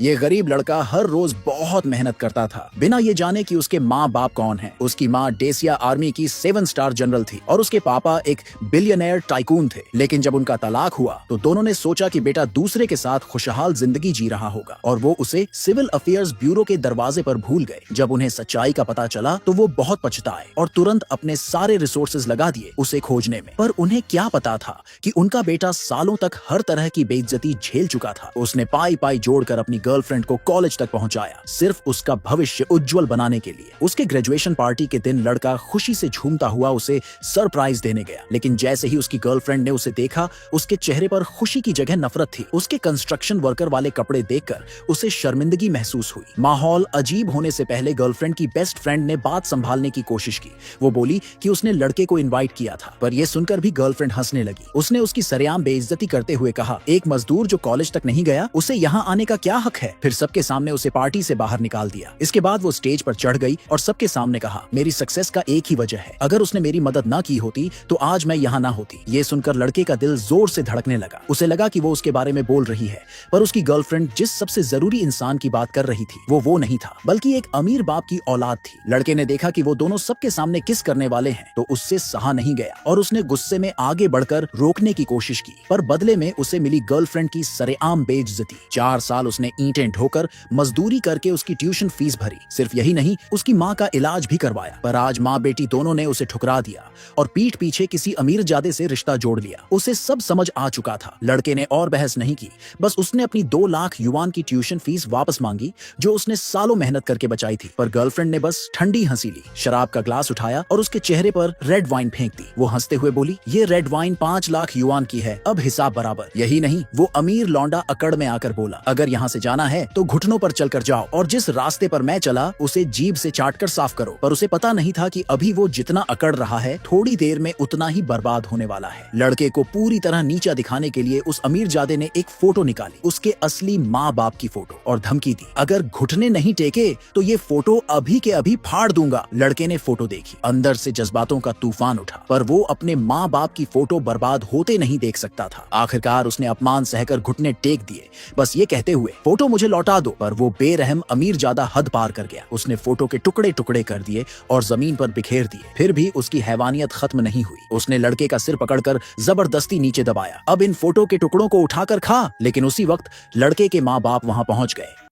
ये गरीब लड़का हर रोज बहुत मेहनत करता था, बिना ये जाने कि उसके माँ बाप कौन है। उसकी माँ डेसिया आर्मी की 7 स्टार जनरल थी और उसके पापा एक बिलियनेयर टाइकून थे। लेकिन जब उनका तलाक हुआ तो दोनों ने सोचा कि बेटा दूसरे के साथ खुशहाल जिंदगी जी रहा होगा और वो उसे सिविल अफेयर्स ब्यूरो के दरवाजे पर भूल गए। जब उन्हें सच्चाई का पता चला तो वो बहुत पछताए और तुरंत अपने सारे रिसोर्सेज लगा दिए उसे खोजने में। पर उन्हें क्या पता था कि उनका बेटा सालों तक हर तरह की बेइज्जती झेल चुका था। उसने पाई पाई जोड़कर अपनी गर्लफ्रेंड को कॉलेज तक पहुंचाया, सिर्फ उसका भविष्य उज्जवल बनाने के लिए। उसके ग्रेजुएशन पार्टी के दिन लड़का खुशी से झूमता हुआ उसे सरप्राइज देने गया, लेकिन जैसे ही उसकी गर्लफ्रेंड ने उसे देखा, उसके चेहरे पर खुशी की जगह नफरत थी। उसके कंस्ट्रक्शन वर्कर वाले कपड़े देखकर उसे शर्मिंदगी महसूस हुई। माहौल अजीब होने से पहले गर्लफ्रेंड की बेस्ट फ्रेंड ने बात संभालने की कोशिश की। वो बोली कि उसने लड़के को इनवाइट किया था, पर यह सुनकर भी गर्लफ्रेंड हंसने लगी। उसने उसकी सरेआम बेइज्जती करते हुए कहा, एक मजदूर जो कॉलेज तक नहीं गया, उसे यहाँ आने का क्या हक है। फिर सबके सामने उसे पार्टी से बाहर निकाल दिया। इसके बाद वो स्टेज पर चढ़ गई और सबके सामने कहा, मेरी सक्सेस का एक ही वजह है, अगर उसने मेरी मदद ना की होती तो आज मैं यहाँ ना होती। ये सुनकर लड़के का दिल जोर से धड़कने लगा। उसे लगा कि वो उसके बारे में बोल रही है, पर उसकी गर्लफ्रेंड जिस सबसे जरूरी इंसान की बात कर रही थी वो नहीं था, बल्कि एक अमीर बाप की औलाद थी। लड़के ने देखा कि वो दोनों सबके सामने किस करने वाले हैं तो उससे सहा नहीं गया और उसने गुस्से में आगे बढ़कर रोकने की कोशिश की, पर बदले में उसे मिली गर्लफ्रेंड की सरेआम बेइज्जती। 4 साल उसने ईंटें ढोकर मजदूरी करके उसकी ट्यूशन फीस भरी। सिर्फ यही नहीं, उसकी माँ का इलाज भी करवाया। पर आज माँ बेटी दोनों ने उसे ठुकरा दिया और पीठ पीछे किसी अमीरजादे से रिश्ता जोड़ लिया। उसे सब समझ आ चुका था। लड़के ने और बहस नहीं की, बस उसने अपनी 2 लाख युआन की ट्यूशन फीस वापस मांगी जो उसने सालों मेहनत करके बचाई थी। पर गर्लफ्रेंड ने बस ठंडी हंसी ली, शराब का ग्लास उठाया और उसके चेहरे पर रेड वाइन फेंक दी। वो हंसते हुए बोली, ये रेड वाइन 5 लाख युआन की है, अब हिसाब बराबर। यही नहीं, वो अमीर लौंडा अकड़ में आकर बोला, अगर यहाँ से जाना है तो घुटनों पर चलकर जाओ और जिस रास्ते पर मैं चला उसे जीभ से चाट कर साफ करो। पर उसे पता नहीं था कि अभी वो जितना अकड़ रहा है थोड़ी देर में उतना ही बर्बाद होने वाला है। लड़के को पूरी तरह नीचा दिखाने के लिए उस अमीरजादे ने एक फोटो निकाली, उसके असली माँ बाप की फोटो, और धमकी दी, अगर घुटने नहीं टेके तो ये फोटो अभी के अभी फाड़ दूंगा। लड़के ने फोटो देखी, अंदर से जज्बातों का तूफान उठा, पर वो अपने माँ बाप की फोटो बर्बाद होते नहीं देख सकता था। आखिरकार उसने अपमान सहकर घुटने टेक दिए, बस ये कहते हुए, फोटो मुझे लौटा दो। पर वो बेरहम अमीरजादा हद पार कर गया। उसने फोटो के टुकड़े टुकड़े कर दिए और जमीन पर बिखेर दिए। फिर भी उसकी हैवानियत खत्म नहीं हुई। उसने लड़के का सिर पकड़कर जबरदस्ती नीचे दबाया, अब इन फोटो के टुकड़ों को उठाकर खा। लेकिन उसी वक्त लड़के के माँ बाप वहां पहुंच गए।